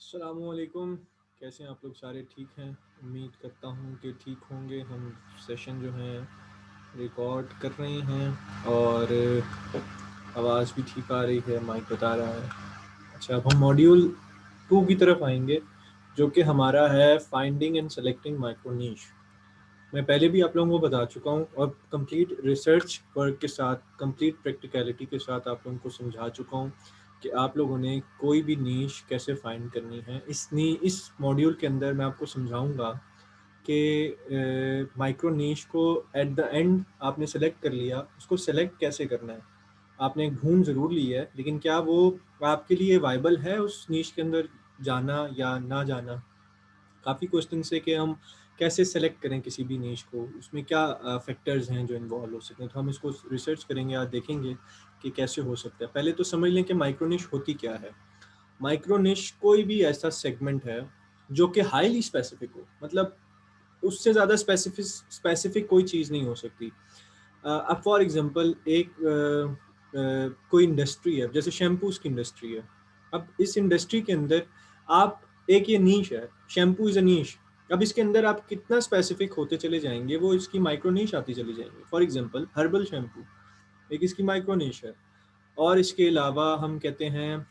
अस्सलामुअलैकुम। कैसे हैं आप लोग? सारे ठीक हैं? उम्मीद करता हूँ कि ठीक होंगे। हम सेशन जो है रिकॉर्ड कर रहे हैं और आवाज़ भी ठीक आ रही है, माइक बता रहा है। अच्छा, अब हम मॉड्यूल 2 की तरफ आएंगे, जो कि हमारा है फाइंडिंग एंड सेलेक्टिंग माइक्रो नीश। मैं पहले भी आप लोगों को बता चुका हूँ और कंप्लीट रिसर्च वर्क के साथ, कंप्लीट प्रैक्टिकलिटी के साथ आप लोगों को समझा चुका हूँ कि आप लोगों ने कोई भी नीश कैसे फाइंड करनी है। इस मॉड्यूल के अंदर मैं आपको समझाऊंगा कि माइक्रो नीश को एट द एंड आपने सेलेक्ट कर लिया, उसको सेलेक्ट कैसे करना है। आपने ढूंढ ज़रूर ली है, लेकिन क्या वो आपके लिए वाइबल है उस नीश के अंदर जाना या ना जाना। काफ़ी क्वेश्चन है कि हम कैसे सेलेक्ट करें किसी भी नीश को, उसमें क्या फैक्टर्स हैं जो इन्वॉल्व हो सकते हैं। तो हम इसको रिसर्च करेंगे, आज देखेंगे कि कैसे हो सकता है। पहले तो समझ लें कि माइक्रो निश होती क्या है। माइक्रो निश कोई भी ऐसा सेगमेंट है जो कि हाईली स्पेसिफिक हो, मतलब उससे ज़्यादा स्पेसिफिक कोई चीज़ नहीं हो सकती। अब फॉर एग्जांपल कोई इंडस्ट्री है, जैसे शैम्पूज़ की इंडस्ट्री है। अब इस इंडस्ट्री के अंदर आप, एक ये नीश है, शैम्पू इज़ अ नीश। अब इसके अंदर आप कितना स्पेसिफिक होते चले जाएंगे, वो इसकी माइक्रो नीश आती चली जाएंगी। फॉर एग्जांपल हर्बल शैम्पू एक इसकी माइक्रो नीश है। और इसके अलावा हम कहते हैं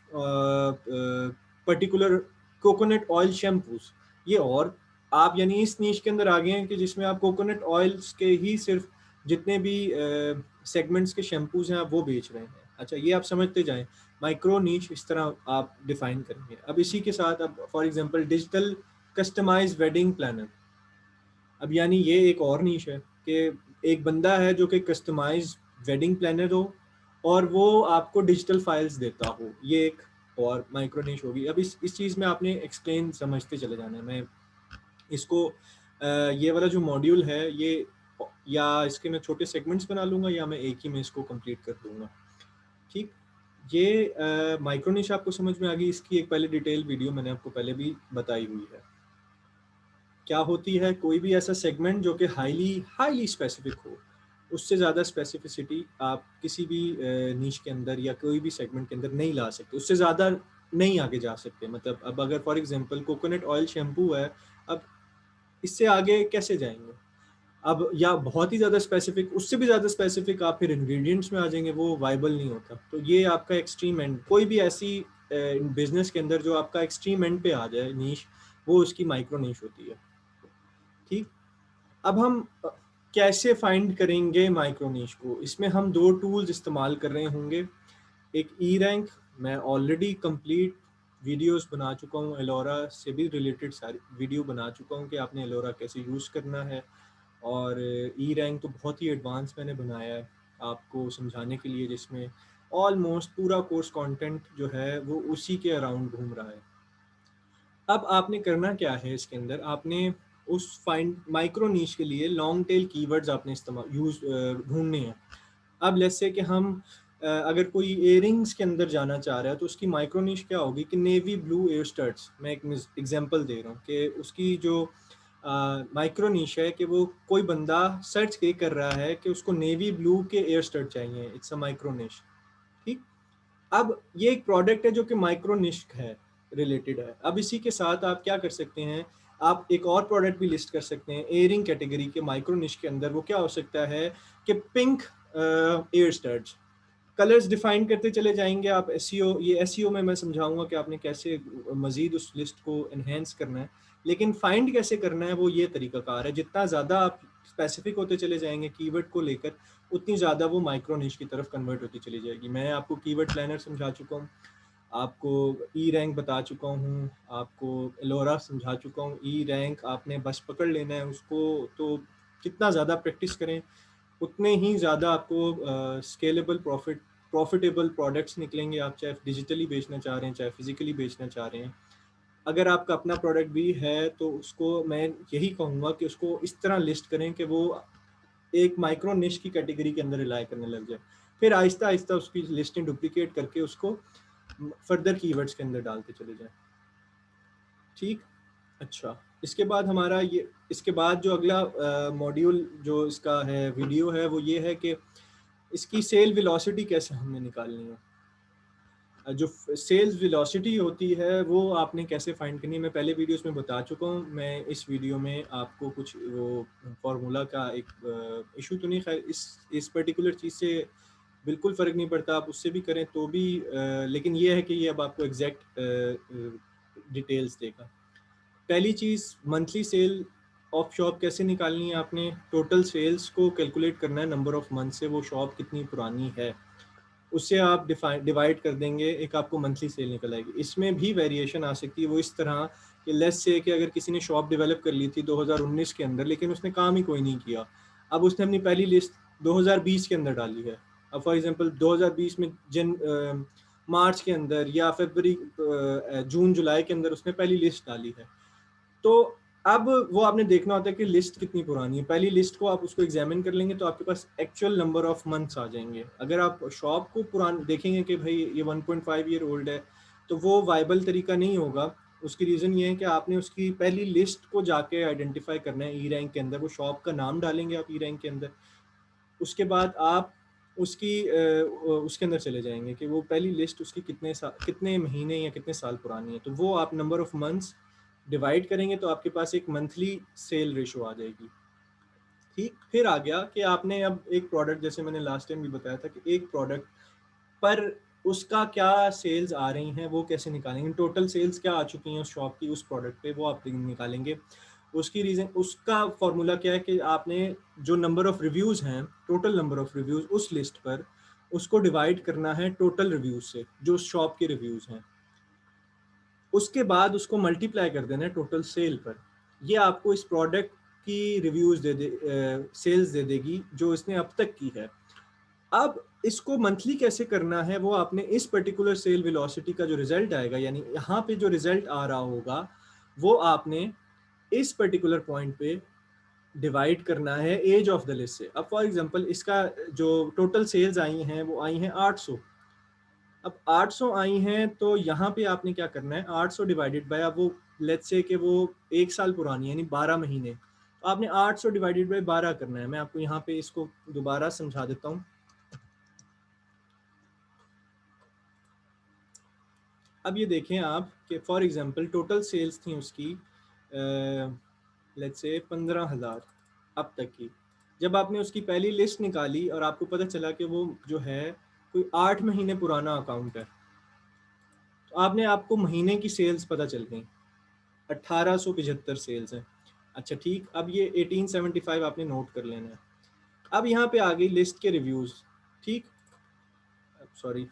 पर्टिकुलर कोकोनट ऑयल शैम्पूज, ये और आप यानी इस नीश के अंदर आ गए हैं कि जिसमें आप कोकोनट ऑयल्स के ही सिर्फ जितने भी सेगमेंट्स के शैम्पूज हैं आप वो बेच रहे हैं। अच्छा, ये आप समझते जाएं, माइक्रो नीश इस तरह आप डिफाइन करेंगे। अब इसी के साथ, अब for example digital customise wedding planner. अब यानी ये एक और नीश है कि एक बंदा है जो कि कस्टमाइज वेडिंग प्लानर हो और वो आपको डिजिटल फाइल्स देता हो, ये एक और माइक्रो नीश होगी। अब इस चीज़ में आपने एक्सप्लेन समझते चले जाना है। मैं इसको ये वाला जो मॉड्यूल है ये, या इसके मैं छोटे सेगमेंट्स बना लूँगा या मैं एक ही में इसको कंप्लीट कर दूँगा। ठीक, ये माइक्रो निश आपको समझ में आ गई। इसकी एक पहले डिटेल वीडियो मैंने आपको पहले भी बताई हुई है। क्या होती है कोई भी ऐसा सेगमेंट जो कि हाईली हाईली स्पेसिफिक हो, उससे ज़्यादा स्पेसिफिसिटी आप किसी भी नीश के अंदर या कोई भी सेगमेंट के अंदर नहीं ला सकते, उससे ज़्यादा नहीं आगे जा सकते। मतलब अब अगर for example coconut oil shampoo है, अब इससे आगे कैसे जाएंगे। अब या बहुत ही ज़्यादा स्पेसिफिक, उससे भी ज़्यादा स्पेसिफिक आप फिर इंग्रेडिएंट्स में आ जाएंगे, वो वाइबल नहीं होता। तो ये आपका एक्सट्रीम एंड, कोई भी ऐसी बिजनेस के अंदर जो आपका एक्सट्रीम एंड पे आ जाए नीश, वो उसकी माइक्रो नीश होती है। ठीक, अब हम कैसे फाइंड करेंगे माइक्रो नीश को। इसमें हम दो टूल्स इस्तेमाल कर रहे होंगे। एक ई रैंक, मैं ऑलरेडी कंप्लीट वीडियोस बना चुका हूँ, एलोरा से भी रिलेटेड सारी वीडियो बना चुका हूँ कि आपने एलोरा कैसे यूज़ करना है। और ई रैंक तो बहुत ही एडवांस मैंने बनाया है आपको समझाने के लिए, जिसमें ऑलमोस्ट पूरा कोर्स कंटेंट जो है वो उसी के अराउंड घूम रहा है। अब आपने करना क्या है इसके अंदर, आपने उस फाइंड माइक्रो नीश के लिए लॉन्ग टेल कीवर्ड्स आपने इस्तेमाल ढूंढने हैं। अब लेट्स से कि हम अगर कोई इयरिंग्स के अंदर जाना चाह रहा है तो उसकी माइक्रो नीश क्या होगी कि नेवी ब्लू एयर स्टड्स। मैं एक एग्जांपल दे रहा हूँ कि उसकी जो माइक्रो नीश है कि वो कोई बंदा सर्च के कर रहा है कि उसको नेवी ब्लू के एयर स्टड चाहिए, इट्स अ माइक्रो निश। ठीक, अब ये एक प्रोडक्ट है जो कि माइक्रो निश है, रिलेटेड है। अब इसी के साथ आप क्या कर सकते हैं, आप एक और प्रोडक्ट भी लिस्ट कर सकते हैं एयरिंग कैटेगरी के माइक्रो निश के अंदर। वो क्या हो सकता है कि pink air studs. Colours define करते चले जाएंगे आप। एसईओ, ये एसईओ में मैं समझाऊंगा कि आपने कैसे मजीद उस लिस्ट को एनहेंस करना है। लेकिन फाइंड कैसे करना है वो ये तरीकाकार है। जितना ज़्यादा आप स्पेसिफिक होते चले जाएंगे कीवर्ड को लेकर, उतनी ज़्यादा वो माइक्रो निश की तरफ कन्वर्ट होती चली जाएगी। मैं आपको कीवर्ड प्लानर समझा चुका हूँ, आपको ई रैंक बता चुका हूँ, आपको एलोरा समझा चुका हूँ। ई रैंक आपने बस पकड़ लेना है उसको। तो जितना ज़्यादा प्रैक्टिस करें उतने ही ज़्यादा आपको स्केलेबल प्रॉफिटेबल प्रोडक्ट्स निकलेंगे। आप चाहे डिजिटली बेचना चाह रहे हैं, चाहे फिजिकली बेचना चाह रहे हैं। अगर आपका अपना प्रोडक्ट भी है तो उसको मैं यही कहूँगा कि उसको इस तरह लिस्ट करें कि वो एक माइक्रो निश की कैटेगरी के अंदर रिलाई करने लग जाए। फिर आहिस्ता आहिस्ता उसकी लिस्टें डुप्लीकेट करके उसको फर्दर कीवर्ड्स के अंदर डालते चले जाएं। ठीक, अच्छा, इसके बाद हमारा ये, इसके बाद जो अगला मॉड्यूल जो इसका है वीडियो है वो ये है कि इसकी सेल वेलोसिटी कैसे हमने निकालनी है। जो सेल्स वेलोसिटी होती है वो आपने कैसे फाइंड करनी है, मैं पहले वीडियोस में बता चुका हूँ। मैं इस वीडियो में आपको कुछ वो फार्मूला का एक इशू तो नहीं, खैर इस पर्टिकुलर चीज़ से बिल्कुल फ़र्क नहीं पड़ता, आप उससे भी करें तो भी, लेकिन ये है कि ये अब आपको एग्जैक्ट डिटेल्स देगा। पहली चीज़, मंथली सेल ऑफ शॉप कैसे निकालनी है, आपने टोटल सेल्स को कैलकुलेट करना है नंबर ऑफ मंथ से, वो शॉप कितनी पुरानी है उससे आप डिवाइड कर देंगे, एक आपको मंथली सेल निकल आएगी। इसमें भी वेरिएशन आ सकती है, वो इस तरह कि लेट्स से कि अगर किसी ने शॉप डेवलप कर ली थी 2019 के अंदर, लेकिन उसने काम ही कोई नहीं किया, अब उसने अपनी पहली लिस्ट 2020 के अंदर डाली है। अब फॉर एग्जांपल 2020 में मार्च के अंदर या फरवरी जून जुलाई के अंदर उसने पहली लिस्ट डाली है, तो अब वो आपने देखना होता है कि लिस्ट कितनी पुरानी है। पहली लिस्ट को आप उसको एग्जामिन कर लेंगे तो आपके पास एक्चुअल नंबर ऑफ मंथ्स आ जाएंगे। अगर आप शॉप को पुरान देखेंगे कि भाई ये 1.5 ईयर ओल्ड है, तो वो वाइबल तरीका नहीं होगा। उसकी रीज़न ये है कि आपने उसकी पहली लिस्ट को जाके आइडेंटिफाई करना है ई रैंक के अंदर, वो शॉप का नाम डालेंगे आप ई रैंक के अंदर, उसके बाद आप उसके अंदर चले जाएंगे कि वो पहली लिस्ट उसकी कितने महीने या कितने साल पुरानी है, तो वो आप नंबर ऑफ मंथ्स डिवाइड करेंगे तो आपके पास एक मंथली सेल रेशो आ जाएगी। ठीक, फिर आ गया कि आपने अब एक प्रोडक्ट, जैसे मैंने लास्ट टाइम भी बताया था कि एक प्रोडक्ट पर उसका क्या सेल्स आ रही हैं वो कैसे निकालेंगे, टोटल सेल्स क्या आ चुकी हैं उस शॉप की उस प्रोडक्ट पे, वो आप निकालेंगे। उसकी रीज़न, उसका फॉर्मूला क्या है कि आपने जो नंबर ऑफ रिव्यूज़ हैं, टोटल नंबर ऑफ रिव्यूज़ उस लिस्ट पर, उसको डिवाइड करना है टोटल रिव्यूज़ से जो उस शॉप के रिव्यूज़ हैं, उसके बाद उसको मल्टीप्लाई कर देना है टोटल सेल पर। ये आपको इस प्रोडक्ट की रिव्यूज़ सेल्स दे देगी जो इसने अब तक की है। अब इसको मंथली कैसे करना है, वो आपने इस पर्टिकुलर सेल वेलोसिटी का जो रिजल्ट आएगा, यानी यहाँ पे जो रिजल्ट आ रहा होगा, वो आपने इस पर्टिकुलर पॉइंट पे डिवाइड करना है एज ऑफ द लिस्ट से। अब फॉर एग्जांपल इसका जो टोटल सेल्स आई हैं वो आई हैं 800। अब 800 आई हैं तो यहाँ पे आपने क्या करना है, 800 डिवाइडेड बाय, अब वो लेट्स से कि वो एक साल पुरानी है यानी 12 महीने, तो आपने 800 डिवाइडेड बाय 12 करना है। मैं आपको यहाँ पे इसको दोबारा समझा देता हूँ। अब ये देखें आप कि फॉर एग्जांपल टोटल सेल्स थी उसकी लेट्स से 15,000 अब तक की। जब आपने उसकी पहली लिस्ट निकाली और आपको पता चला कि वो जो है कोई 8 महीने पुराना अकाउंट है, तो आपने आपको महीने की सेल्स पता चल गई, 1875 सेल्स हैं। अच्छा ठीक, अब ये 1875 आपने नोट कर लेना है। अब यहाँ पे आ गई लिस्ट के रिव्यूज़। ठीक, सॉरी,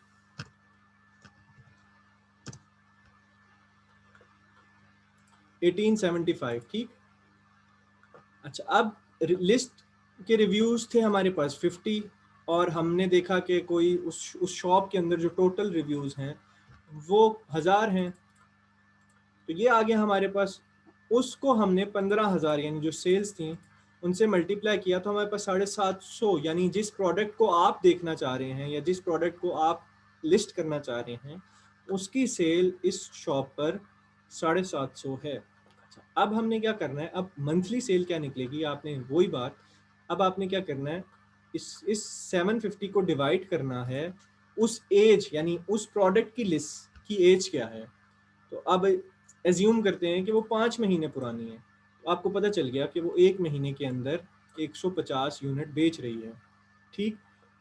1875। ठीक, अच्छा, अब लिस्ट के रिव्यूज़ थे हमारे पास 50, और हमने देखा कि कोई उस शॉप के अंदर जो टोटल रिव्यूज़ हैं वो 1000 हैं, तो ये आ गया हमारे पास। उसको हमने 15,000 यानी जो सेल्स थी उनसे मल्टीप्लाई किया तो हमारे पास 750, यानी जिस प्रोडक्ट को आप देखना चाह रहे हैं या जिस प्रोडक्ट को आप लिस्ट करना चाह रहे हैं उसकी सेल इस शॉप पर 750 है। अच्छा, अब हमने क्या करना है, अब मंथली सेल क्या निकलेगी, आपने वही बात, अब आपने क्या करना है, इस 750 को डिवाइड करना है उस एज, यानी उस प्रोडक्ट की लिस्ट की एज क्या है। तो अब एज्यूम करते हैं कि वो 5 महीने पुरानी है, तो आपको पता चल गया कि वो एक महीने के अंदर 150 यूनिट बेच रही है। ठीक,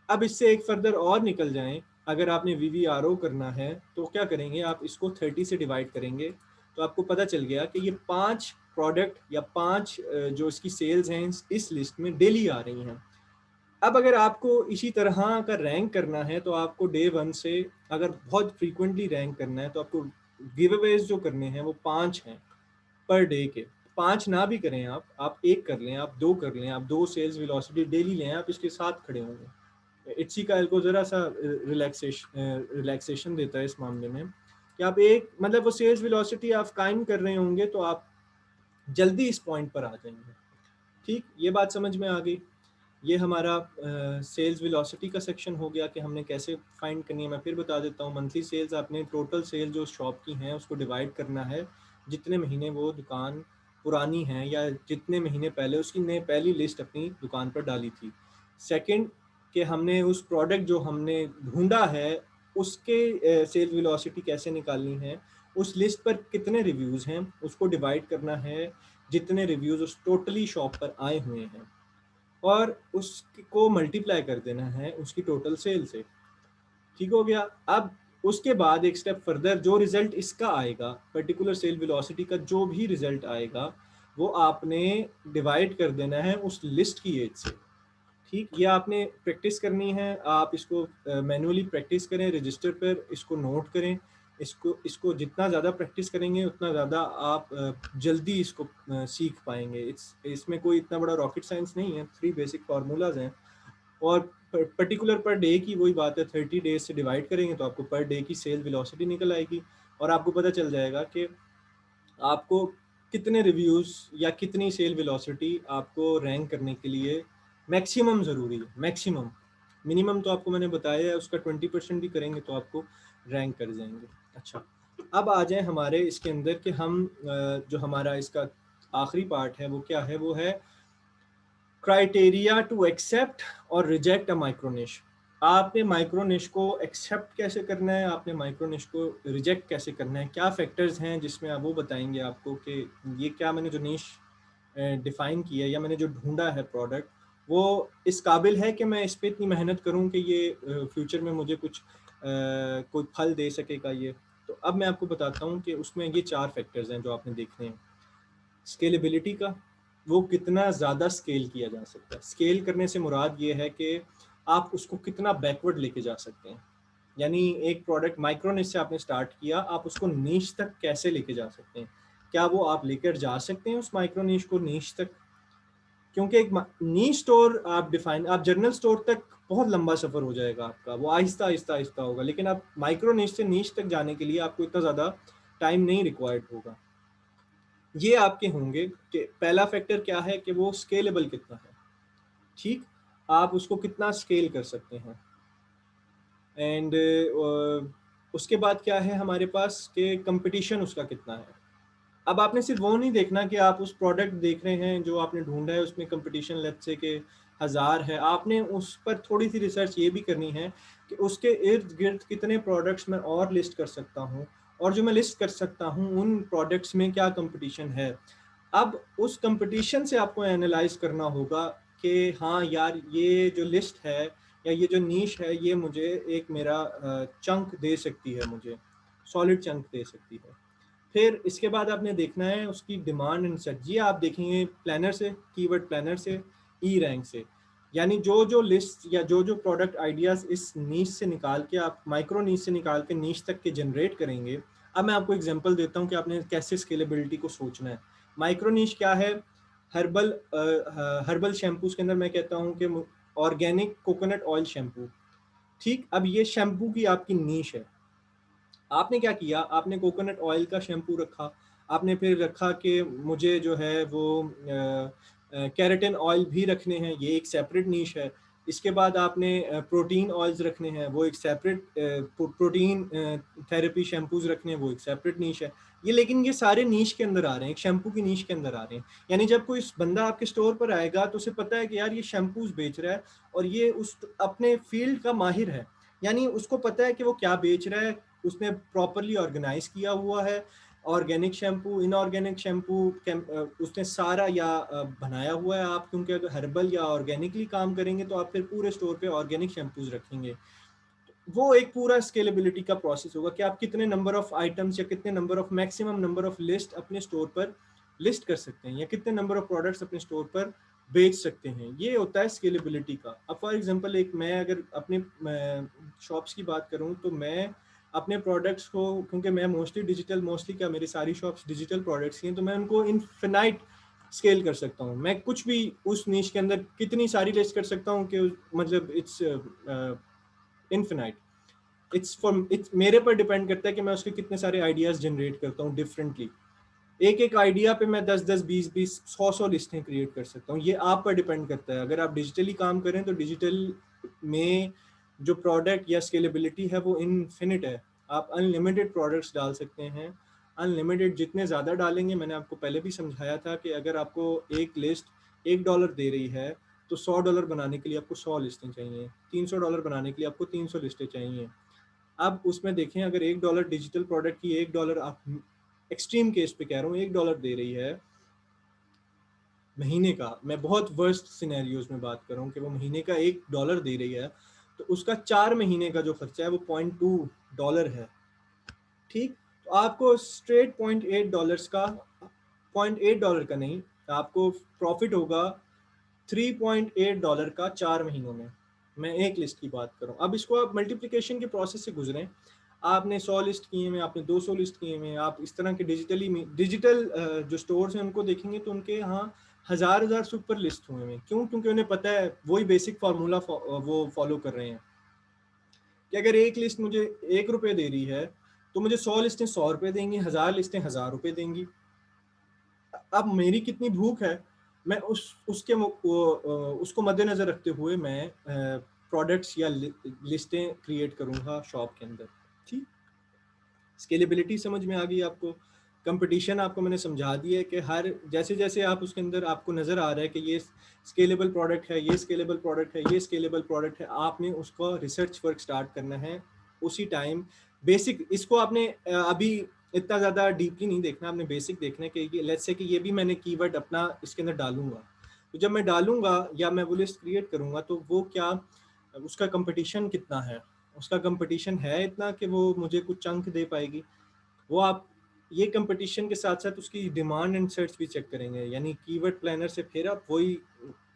अब इससे एक फर्दर और निकल जाएं, अगर आपने VVRO करना है तो क्या करेंगे, आप इसको 30 से डिवाइड करेंगे, तो आपको पता चल गया कि ये 5 प्रोडक्ट या 5 जो इसकी सेल्स हैं इस लिस्ट में डेली आ रही हैं। अब अगर आपको इसी तरह का रैंक करना है तो आपको डे 1 से, अगर बहुत फ्रीक्वेंटली रैंक करना है तो आपको गिव अवेज जो करने हैं वो 5 हैं पर डे के। 5 ना भी करें आप एक कर लें, आप 2 कर लें, आप 2 सेल्स वेलोसिटी डेली लें, आप इसके साथ खड़े होंगे। इट्सी का को ज़रा सा रिलैक्सेशन देता है इस मामले में कि आप एक, मतलब वो सेल्स वेलोसिटी आप कायम कर रहे होंगे तो आप जल्दी इस पॉइंट पर आ जाएंगे। ठीक, ये बात समझ में आ गई। ये हमारा सेल्स वेलोसिटी का सेक्शन हो गया कि हमने कैसे फाइंड करनी है। मैं फिर बता देता हूँ, मंथली सेल्स आपने टोटल सेल जो शॉप की हैं उसको डिवाइड करना है जितने महीने वो दुकान पुरानी है या जितने महीने पहले उसकी ने पहली लिस्ट अपनी दुकान पर डाली थी। सेकंड, कि हमने उस प्रोडक्ट जो हमने ढूंढा है उसके सेल वेलोसिटी कैसे निकालनी है, उस लिस्ट पर कितने रिव्यूज़ हैं उसको डिवाइड करना है जितने रिव्यूज़ उस टोटली शॉप पर आए हुए हैं, और उसको मल्टीप्लाई कर देना है उसकी टोटल सेल से। ठीक हो गया। अब उसके बाद एक स्टेप फर्दर जो रिजल्ट इसका आएगा, पर्टिकुलर सेल वेलोसिटी का जो भी रिजल्ट आएगा, वो आपने डिवाइड कर देना है उस लिस्ट की एज से। ठीक, ये आपने प्रैक्टिस करनी है, आप इसको मैन्युअली प्रैक्टिस करें, रजिस्टर पर इसको नोट करें। इसको इसको जितना ज़्यादा प्रैक्टिस करेंगे उतना ज़्यादा आप जल्दी इसको सीख पाएंगे। इसमें कोई इतना बड़ा रॉकेट साइंस नहीं है, 3 बेसिक फार्मूलाज हैं। और पर्टिकुलर पर डे की वही बात है, 30 डेज से डिवाइड करेंगे तो आपको पर डे की सेल वेलोसिटी निकल आएगी, और आपको पता चल जाएगा कि आपको कितने रिव्यूज़ या कितनी सेल वेलोसिटी आपको रैंक करने के लिए मैक्सिमम ज़रूरी है। मैक्सिमम, मिनिमम तो आपको मैंने बताया है, उसका 20% भी करेंगे तो आपको रैंक कर जाएंगे। अच्छा, अब आ जाए हमारे इसके अंदर कि हम जो हमारा इसका आखिरी पार्ट है वो क्या है, वो है क्राइटेरिया टू एक्सेप्ट और रिजेक्ट अ माइक्रोनिश। आपने माइक्रोनिश को एक्सेप्ट कैसे करना है, आपने माइक्रोनिश को रिजेक्ट कैसे करना है, क्या फैक्टर्स हैं जिसमें आप वो बताएंगे आपको कि ये क्या मैंने जो निश डिफाइन किया है या मैंने जो ढूंढा है प्रोडक्ट, वो इस काबिल है कि मैं इस पर इतनी मेहनत करूं कि ये फ्यूचर में मुझे कुछ कोई फल दे सकेगा ये। तो अब मैं आपको बताता हूं कि उसमें ये 4 फैक्टर्स हैं जो आपने देखने हैं। स्केलेबिलिटी का, वो कितना ज़्यादा स्केल किया जा सकता है। स्केल करने से मुराद ये है कि आप उसको कितना बैकवर्ड लेके जा सकते हैं, यानी एक प्रोडक्ट माइक्रो निश से आपने स्टार्ट किया, आप उसको नीश तक कैसे लेके जा सकते हैं, क्या वो आप लेकर जा सकते हैं उस माइक्रो नीश को नीश तक। क्योंकि एक नीश स्टोर आप डिफाइन, आप जनरल स्टोर तक बहुत लंबा सफ़र हो जाएगा आपका, वो आहिस्ता आहिस्ता आहिस्ता होगा, लेकिन आप माइक्रो नीश से नीश तक जाने के लिए आपको इतना ज़्यादा टाइम नहीं रिक्वायर्ड होगा। ये आपके होंगे कि पहला फैक्टर क्या है कि वो स्केलेबल कितना है। ठीक, आप उसको कितना स्केल कर सकते हैं। एंड उसके बाद क्या है हमारे पास कि कंपटीशन उसका कितना है। अब आपने सिर्फ वो नहीं देखना कि आप उस प्रोडक्ट देख रहे हैं जो आपने ढूंढा है उसमें कंपटीशन लेट्स से के 1000 है, आपने उस पर थोड़ी सी रिसर्च ये भी करनी है कि उसके इर्द गिर्द कितने प्रोडक्ट्स मैं और लिस्ट कर सकता हूँ, और जो मैं लिस्ट कर सकता हूँ उन प्रोडक्ट्स में क्या कंपटीशन है। अब उस कंपटीशन से आपको एनालाइज करना होगा कि हाँ यार, ये जो लिस्ट है या ये जो नीश है ये मुझे एक मेरा चंक दे सकती है, मुझे सॉलिड चंक दे सकती है। फिर इसके बाद आपने देखना है उसकी डिमांड एंड सर्च। ये आप देखेंगे प्लानर से, कीवर्ड प्लानर से, ई रैंक से, यानी जो जो लिस्ट या जो जो प्रोडक्ट आइडियाज़ इस नीश से निकाल के आप माइक्रो नीश से निकाल के नीश तक के जनरेट करेंगे। अब मैं आपको एग्जांपल देता हूँ कि आपने कैसे स्केलेबिलिटी को सोचना है। माइक्रो नीश क्या है, हर्बल हर्बल शैम्पूज के अंदर मैं कहता हूँ कि ऑर्गेनिक कोकोनट ऑयल शैम्पू। ठीक, अब ये शैम्पू की आपकी नीश है। आपने क्या किया, आपने कोकोनट ऑयल का शैम्पू रखा, आपने फिर रखा कि मुझे जो है वो कैरेटिन ऑयल भी रखने हैं, ये एक सेपरेट नीश है। इसके बाद आपने प्रोटीन ऑयल्स रखने हैं, वो एक सेपरेट प्रोटीन थेरेपी शैम्पूज रखने हैं, वो एक सेपरेट नीश है। ये लेकिन ये सारे नीश के अंदर आ रहे हैं, एक शैम्पू की नीश के अंदर आ रहे हैं। यानी जब कोई बंदा आपके स्टोर पर आएगा तो उसे पता है कि यार ये शैम्पूज बेच रहा है और ये उस अपने फील्ड का माहिर है, यानी उसको पता है कि वो क्या बेच रहा है, उसने प्रॉपरली ऑर्गेनाइज किया हुआ है। ऑर्गेनिक शैम्पू, इनऑर्गेनिक शैम्पू उसने सारा या बनाया हुआ है। आप क्योंकि अगर हर्बल या ऑर्गेनिकली काम करेंगे तो आप फिर पूरे स्टोर पे ऑर्गेनिक शैम्पूज रखेंगे। वो एक पूरा स्केलेबिलिटी का प्रोसेस होगा कि आप कितने नंबर ऑफ आइटम्स या कितने number of maximum number of list अपने स्टोर पर लिस्ट कर सकते हैं, या कितने नंबर ऑफ प्रोडक्ट्स अपने स्टोर पर बेच सकते हैं। ये होता है स्केलेबिलिटी का। अब फॉर एग्जांपल एक मैं अगर अपने शॉप्स की बात करूं तो मैं अपने प्रोडक्ट्स को, क्योंकि मैं मोस्टली क्या मेरी सारी शॉप्स डिजिटल प्रोडक्ट्स की हैं, तो मैं उनको इनफिनाइट स्केल कर सकता हूँ। मैं कुछ भी उस नीश के अंदर कितनी सारी लिस्ट कर सकता हूँ कि मतलब इट्स इनफिनाइट। इट्स मेरे पर डिपेंड करता है कि मैं उसके कितने सारे आइडियाज जनरेट करता हूँ डिफरेंटली। एक एक आइडिया पे मैं 10-10, 20-20, 100-100 लिस्टें क्रिएट कर सकता हूँ। ये आप पर डिपेंड करता है। अगर आप डिजिटली काम करें तो डिजिटल में जो प्रोडक्ट या स्केलेबिलिटी है वो इनफिनिट है। आप अनलिमिटेड प्रोडक्ट्स डाल सकते हैं, अनलिमिटेड जितने ज़्यादा डालेंगे। मैंने आपको पहले भी समझाया था कि अगर आपको एक लिस्ट $1 दे रही है तो $100 बनाने के लिए आपको 100 लिस्टें चाहिए, $300 बनाने के लिए आपको 300 लिस्टें चाहिए। अब उसमें देखें, अगर $1 डिजिटल प्रोडक्ट की $1 आप, एक्सट्रीम केस पे कह रहा हूँ, $1 दे रही है महीने का, मैं बहुत वर्स्ट सिनेरियोज में बात कर रहा हूँ कि वो महीने का $1 दे रही है, तो उसका 4 महीने का जो खर्चा है वो $0.2 है। ठीक, तो आपको स्ट्रेट $0.8 का, $0.8 का नहीं, आपको प्रॉफिट होगा $3.8 का 4 महीनों में। मैं एक लिस्ट की बात कर रहा हूँ। अब इसको आप मल्टीप्लिकेशन के प्रोसेस से गुजरें, आपने 100 लिस्ट किए हैं, आपने 200 लिस्ट किए हैं, आप इस तरह के डिजिटल जो स्टोर्स हैं उनको देखेंगे तो उनके यहाँ हजार सुपर लिस्ट हुए हैं। क्यों? क्योंकि उन्हें पता है, वही बेसिक फार्मूला वो फॉलो कर रहे हैं कि अगर एक लिस्ट मुझे ₹1 दे रही है तो मुझे 100 लिस्टें ₹100 देंगी, 1000 लिस्टें ₹1000 देंगी। अब मेरी कितनी भूख है, मैं उसको मद्देनजर रखते हुए मैं प्रोडक्ट्स या लिस्टें क्रिएट करूंगा शॉप के अंदर। ठीक, स्केलेबिलिटी समझ में आ गई आपको? कंपटीशन आपको मैंने समझा दिया है कि हर जैसे जैसे आप उसके अंदर आपको नज़र आ रहा है कि ये स्केलेबल प्रोडक्ट है, ये स्केलेबल प्रोडक्ट है, ये स्केलेबल प्रोडक्ट है, आपने उसका रिसर्च वर्क स्टार्ट करना है उसी टाइम। बेसिक इसको आपने अभी इतना ज़्यादा डीपली नहीं देखना, आपने बेसिक देखना है कि लेट्स से कि ये भी मैंने कीवर्ड अपना इसके अंदर डालूंगा, तो जब मैं डालूंगा या मैं वो लिस्ट क्रिएट करूंगा तो वो क्या, उसका कंपटीशन कितना है, उसका कंपटीशन है इतना कि वो मुझे कुछ चंक दे पाएगी। वो आप ये कंपटीशन के साथ साथ उसकी डिमांड एंड सर्च भी चेक करेंगे, यानी कीवर्ड प्लानर से फिर आप वही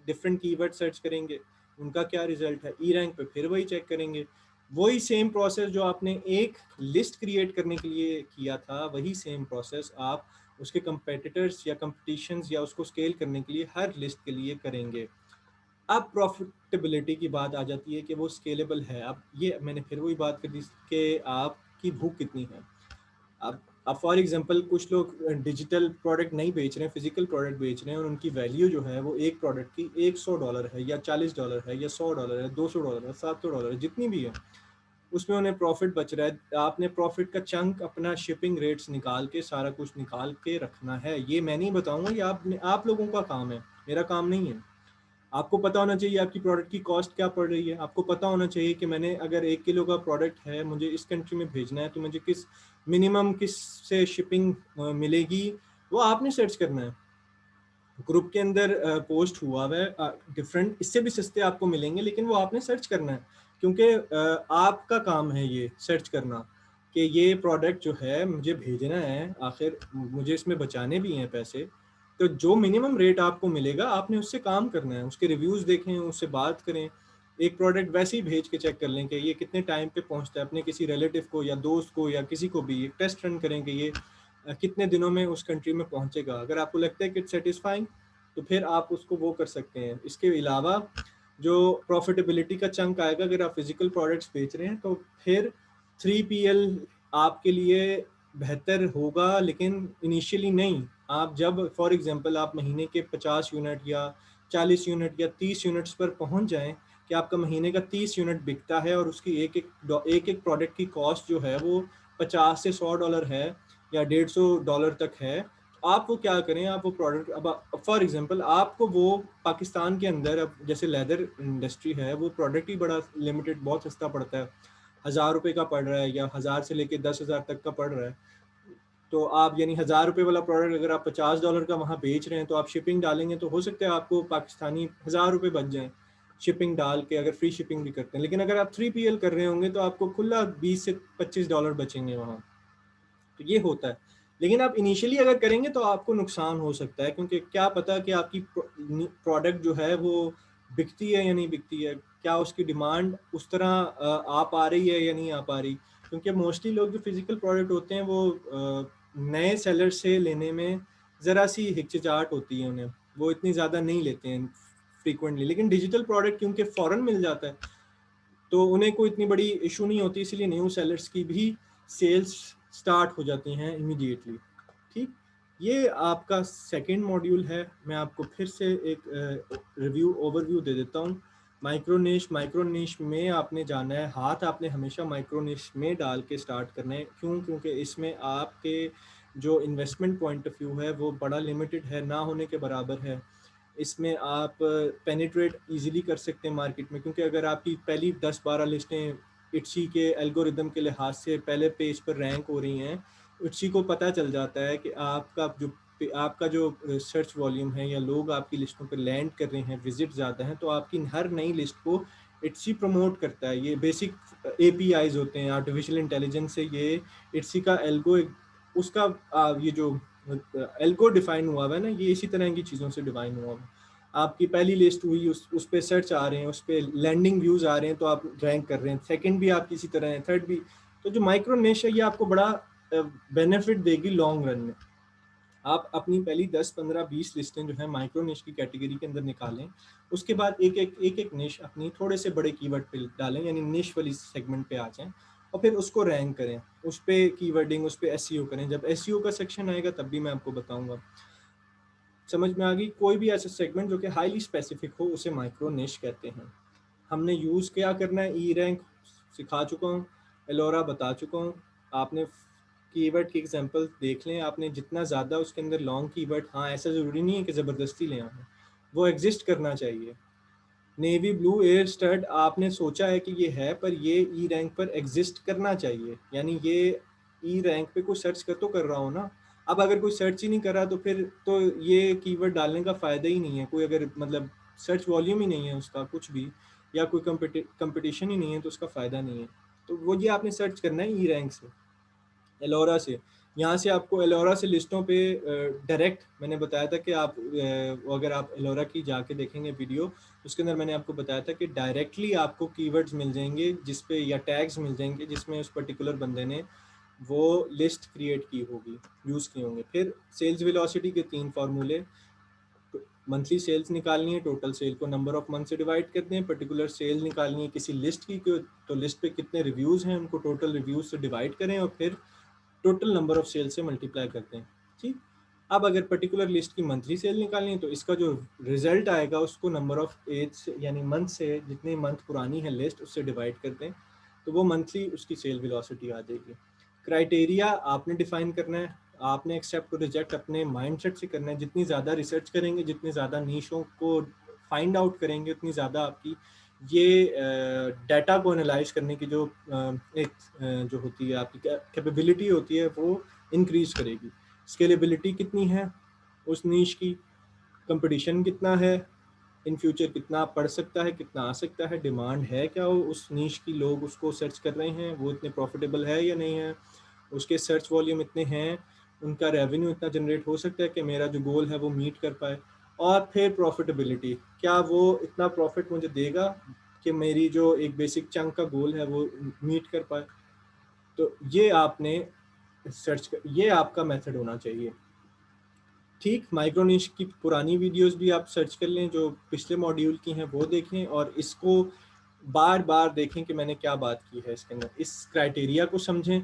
डिफरेंट कीवर्ड सर्च करेंगे, उनका क्या रिजल्ट है, ई रैंक पे फिर वही चेक करेंगे। वही सेम प्रोसेस जो आपने एक लिस्ट क्रिएट करने के लिए किया था, वही सेम प्रोसेस आप उसके कंपेटिटर्स या कंपटीशंस या उसको स्केल करने के लिए हर लिस्ट के लिए करेंगे। अब प्रॉफिटेबिलिटी की बात आ जाती है कि वो स्केलेबल है। अब ये मैंने फिर वही बात कर दी कि आपकी भूख कितनी है। अब फॉर एग्जांपल कुछ लोग डिजिटल प्रोडक्ट नहीं बेच रहे हैं, फिजिकल प्रोडक्ट बेच रहे हैं, और उनकी वैल्यू जो है वो एक प्रोडक्ट की $100 है या $40 है या $100 है, $200 है, $700 है, जितनी भी है, उसमें उन्हें प्रॉफिट बच रहा है। आपने प्रॉफिट का चंक अपना शिपिंग रेट्स निकाल के, सारा कुछ निकाल के रखना है। ये मैं नहीं बताऊंगा, ये आप लोगों का काम है, मेरा काम नहीं है। आपको पता होना चाहिए आपकी प्रोडक्ट की कॉस्ट क्या पड़ रही है, आपको पता होना चाहिए कि मैंने अगर 1 किलो का प्रोडक्ट है, मुझे इस कंट्री में भेजना है, तो मुझे किस से शिपिंग मिलेगी, वो आपने सर्च करना है। ग्रुप के अंदर पोस्ट हुआ है, डिफरेंट इससे भी सस्ते आपको मिलेंगे, लेकिन वो आपने सर्च करना है, क्योंकि आपका काम है ये सर्च करना कि ये प्रोडक्ट जो है मुझे भेजना है, आखिर मुझे इसमें बचाने भी हैं पैसे। तो जो मिनिमम रेट आपको मिलेगा आपने उससे काम करना है, उसके रिव्यूज़ देखें, उससे बात करें। एक प्रोडक्ट वैसे ही भेज के चेक कर लें कि ये कितने टाइम पे पहुंचता है, अपने किसी रिलेटिव को या दोस्त को या किसी को भी एक टेस्ट रन करें कि ये कितने दिनों में उस कंट्री में पहुंचेगा। अगर आपको लगता है कि इट्स सेटिस्फाइंग, तो फिर आप उसको वो कर सकते हैं। इसके अलावा जो प्रॉफिटेबिलिटी का चंक आएगा, अगर आप फिजिकल प्रोडक्ट्स बेच रहे हैं तो फिर 3PL आपके लिए बेहतर होगा, लेकिन इनिशियली नहीं। आप जब फॉर एग्जांपल आप महीने के 50 यूनिट या 40 यूनिट या 30 यूनिट्स पर पहुंच जाएं कि आपका महीने का 30 यूनिट बिकता है और उसकी एक प्रोडक्ट की कॉस्ट जो है वो $50 से $100 है या $150 तक है, आप वो क्या करें, आप वो प्रोडक्ट, अब फॉर एग्जांपल आपको वो पाकिस्तान के अंदर, अब जैसे लेदर इंडस्ट्री है, वो प्रोडक्ट ही बड़ा लिमिटेड, बहुत सस्ता पड़ता है, ₹1000 का पड़ रहा है या 1000 से लेके 10,000 तक का पड़ रहा है। तो आप यानी ₹1000 वाला प्रोडक्ट अगर आप $50 का वहाँ बेच रहे हैं, तो आप शिपिंग डालेंगे तो हो सकता है आपको पाकिस्तानी ₹1000 बच जाएं शिपिंग डाल के, अगर फ्री शिपिंग भी करते हैं। लेकिन अगर आप 3PL कर रहे होंगे तो आपको खुला $20 से $25 बचेंगे वहाँ। तो ये होता है। लेकिन आप इनिशियली अगर करेंगे तो आपको नुकसान हो सकता है, क्योंकि क्या पता कि आपकी प्रोडक्ट जो है वो बिकती है या नहीं बिकती है, क्या उसकी डिमांड उस तरह आ पा रही है या नहीं आ पा रही। क्योंकि मोस्टली लोग जो फिजिकल प्रोडक्ट होते हैं वो नए सेलर से लेने में ज़रा सी हिचकिचाहट होती है उन्हें, वो इतनी ज़्यादा नहीं लेते हैं फ्रीक्वेंटली। लेकिन डिजिटल प्रोडक्ट क्योंकि फ़ौरन मिल जाता है तो उन्हें कोई इतनी बड़ी इशू नहीं होती, इसलिए न्यू सेलर्स की भी सेल्स स्टार्ट हो जाती हैं इमीडिएटली। ठीक, ये आपका सेकंड मॉड्यूल है। मैं आपको फिर से एक रिव्यू ओवरव्यू दे देता हूँ। माइक्रोनिश में आपने जाना है, हाथ आपने हमेशा माइक्रोनिश में डाल के स्टार्ट करना है। क्यों? क्योंकि इसमें आपके जो इन्वेस्टमेंट पॉइंट ऑफ व्यू है वो बड़ा लिमिटेड है, ना होने के बराबर है। इसमें आप पेनिट्रेट इजीली कर सकते हैं मार्केट में, क्योंकि अगर आपकी पहली 10-12 लिस्टें इट्सी के एल्गोरिदम के लिहाज से पहले पेज पर रैंक हो रही हैं, इट्सी को पता चल जाता है कि आपका जो सर्च वॉल्यूम है या लोग आपकी लिस्टों पर लैंड कर रहे हैं, विजिट ज़्यादा हैं, तो आपकी हर नई लिस्ट को इट्सी प्रमोट करता है। ये बेसिक एपीआईज होते हैं, आर्टिफिशियल इंटेलिजेंस से ये इट्सी का एल्गो उसका ये जो एल्गो डिफाइन हुआ हुआ है ना, ये इसी तरह की चीज़ों से डिफाइन हुआ हुआ है। आपकी पहली लिस्ट हुई, उस पर सर्च आ रहे हैं, उस पर लैंडिंग व्यूज़ आ रहे हैं, तो आप रैंक कर रहे हैं। सेकंड भी आप किसी तरह है, थर्ड भी। तो जो माइक्रो निश है ये आपको बड़ा बेनिफिट देगी लॉन्ग रन में। आप अपनी पहली 10, 15, 20 लिस्टें जो है माइक्रो निश की कैटेगरी के अंदर निकालें। उसके बाद एक निश अपनी थोड़े से बड़े कीवर्ड पे डालें, यानी निश वाली सेगमेंट पे आ जाएं, और फिर उसको रैंक करें, उस पर कीवर्डिंग, उस पर एसईओ करें। जब एसईओ का सेक्शन आएगा तब भी मैं आपको बताऊंगा। समझ में आ गई? कोई भी ऐसा सेगमेंट जो कि हाईली स्पेसिफिक हो उसे माइक्रो निश कहते हैं। हमने यूज़ क्या करना है, ई रैंक सिखा चुका हूँ, एलोरा बता चुका हूँ। आपने कीवर्ड की एग्जांपल देख लें, आपने जितना ज़्यादा उसके अंदर लॉन्ग कीवर्ड, हाँ ऐसा ज़रूरी नहीं है कि ज़बरदस्ती ले आए, वो एग्जिस्ट करना चाहिए। नेवी ब्लू एयर स्टड आपने सोचा है कि ये है, पर ये ई रैंक पर एग्जिस्ट करना चाहिए, यानी ये ई रैंक पे कोई सर्च तो कर रहा हो ना। अब अगर कोई सर्च ही नहीं कर रहा तो फिर तो ये कीवर्ड डालने का फ़ायदा ही नहीं है। कोई अगर मतलब सर्च वॉल्यूम ही नहीं है उसका कुछ भी, या कोई कंपटीशन ही नहीं है, तो उसका फ़ायदा नहीं है। तो वो ये आपने सर्च करना है ई रैंक से, एलोरा से। यहाँ से आपको एलोरा से लिस्टों पे डायरेक्ट, मैंने बताया था कि आप अगर आप एलोरा की जाके देखेंगे वीडियो, उसके अंदर मैंने आपको बताया था कि डायरेक्टली आपको कीवर्ड्स मिल जाएंगे जिस पे, या टैग्स मिल जाएंगे जिसमें उस पर्टिकुलर बंदे ने वो लिस्ट क्रिएट की होगी, यूज़ किए होंगे। फिर सेल्स वेलोसिटी के 3 फार्मूले। मंथली सेल्स निकालनी है, टोटल सेल को नंबर ऑफ मंथ से डिवाइड करते हैं। पर्टिकुलर सेल निकालनी है किसी लिस्ट की, तो लिस्ट पे कितने रिव्यूज़ हैं उनको टोटल रिव्यूज़ से डिवाइड करें, और फिर टोटल नंबर ऑफ सेल से मल्टीप्लाई करते हैं। ठीक। अब अगर पर्टिकुलर लिस्ट की मंथली सेल निकालनी है, तो इसका जो रिजल्ट आएगा उसको नंबर ऑफ एज से, यानी मंथ से, जितने मंथ पुरानी है लिस्ट उससे डिवाइड करते हैं, तो वो मंथली उसकी सेल वेलोसिटी आ जाएगी। क्राइटेरिया आपने डिफाइन करना है, आपने एक्सेप्ट और रिजेक्ट अपने माइंडसेट से करना है। जितनी ज़्यादा रिसर्च करेंगे, जितने ज़्यादा नीशों को फाइंड आउट करेंगे, उतनी ज़्यादा आपकी ये डाटा को एनालाइज करने की जो जो होती है आपकी कैपेबिलिटी होती है, वो इंक्रीज करेगी। स्केलेबिलिटी कितनी है उस नीश की, कंपटीशन कितना है, इन फ्यूचर कितना पढ़ सकता है, कितना आ सकता है, डिमांड है क्या वो उस नीश की, लोग उसको सर्च कर रहे हैं, वो इतने प्रॉफिटेबल है या नहीं है, उसके सर्च वॉल्यूम इतने हैं, उनका रेवेन्यू इतना जनरेट हो सकता है कि मेरा जो गोल है वो मीट कर पाए। और फिर प्रॉफिटेबिलिटी, क्या वो इतना प्रॉफिट मुझे देगा कि मेरी जो एक बेसिक चंक का गोल है वो मीट कर पाए। तो ये आपने ये आपका मेथड होना चाहिए। ठीक। माइक्रोनिश की पुरानी वीडियोस भी आप सर्च कर लें, जो पिछले मॉड्यूल की हैं वो देखें, और इसको बार बार देखें कि मैंने क्या बात की है इसके अंदर। इस क्राइटेरिया को समझें,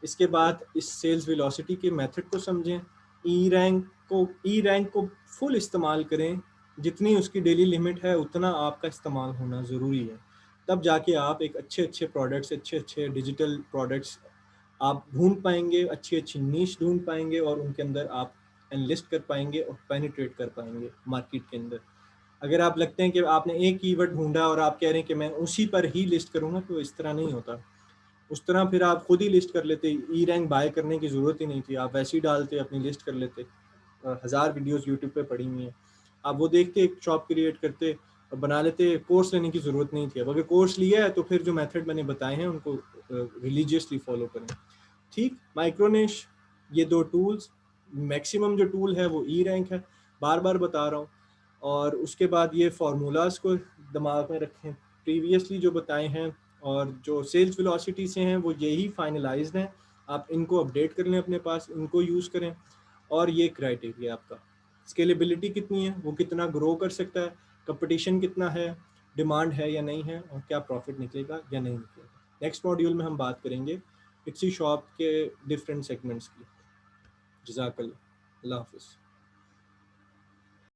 इसके बाद इस सेल्स वेलोसिटी के मेथड को समझें, ई रैंक को फुल इस्तेमाल करें। जितनी उसकी डेली लिमिट है उतना आपका इस्तेमाल होना ज़रूरी है, तब जाके आप एक अच्छे अच्छे प्रोडक्ट्स, अच्छे अच्छे डिजिटल प्रोडक्ट्स आप ढूंढ पाएंगे, अच्छी अच्छी नीश ढूंढ पाएंगे, और उनके अंदर आप एनलिस्ट कर पाएंगे और पेनिट्रेट कर पाएंगे मार्केट के अंदर। अगर आप लगते हैं कि आपने एक कीवर्ड ढूंढा और आप कह रहे हैं कि मैं उसी पर ही लिस्ट करूंगा, तो इस तरह नहीं होता। उस तरह फिर आप खुद ही लिस्ट कर लेते, ई रैंक बाय करने की ज़रूरत ही नहीं थी, आप वैसे ही डालते, अपनी लिस्ट कर लेते। 1000 वीडियोस यूट्यूब पे पड़ी हुई हैं, आप वो देखते, एक शॉप क्रिएट करते और बना लेते। कोर्स लेने की ज़रूरत नहीं थी। अब अगर कोर्स लिया है तो फिर जो मेथड मैंने बताए हैं उनको रिलीजियसली फॉलो करें। ठीक। माइक्रोनिश, ये 2 टूल्स, मैक्सिमम जो टूल है वो ई रैंक है, बार बार बता रहा हूँ। और उसके बाद ये फार्मूलाज को दिमाग में रखें, प्रीवियसली जो बताए हैं, और जो सेल्स वेलोसिटी से हैं वो यही फाइनलाइज्ड हैं। आप इनको अपडेट कर लें अपने पास, इनको यूज़ करें। और ये क्राइटेरिया आपका, स्केलेबिलिटी कितनी है, वो कितना ग्रो कर सकता है, कंपटीशन कितना है, डिमांड है या नहीं है, और क्या प्रॉफिट निकलेगा या नहीं निकलेगा। नेक्स्ट मॉड्यूल में हम बात करेंगे इट्सी शॉप के डिफरेंट सेगमेंट्स की। जज़ाकल्लाह। अल्लाह हाफ़िज़।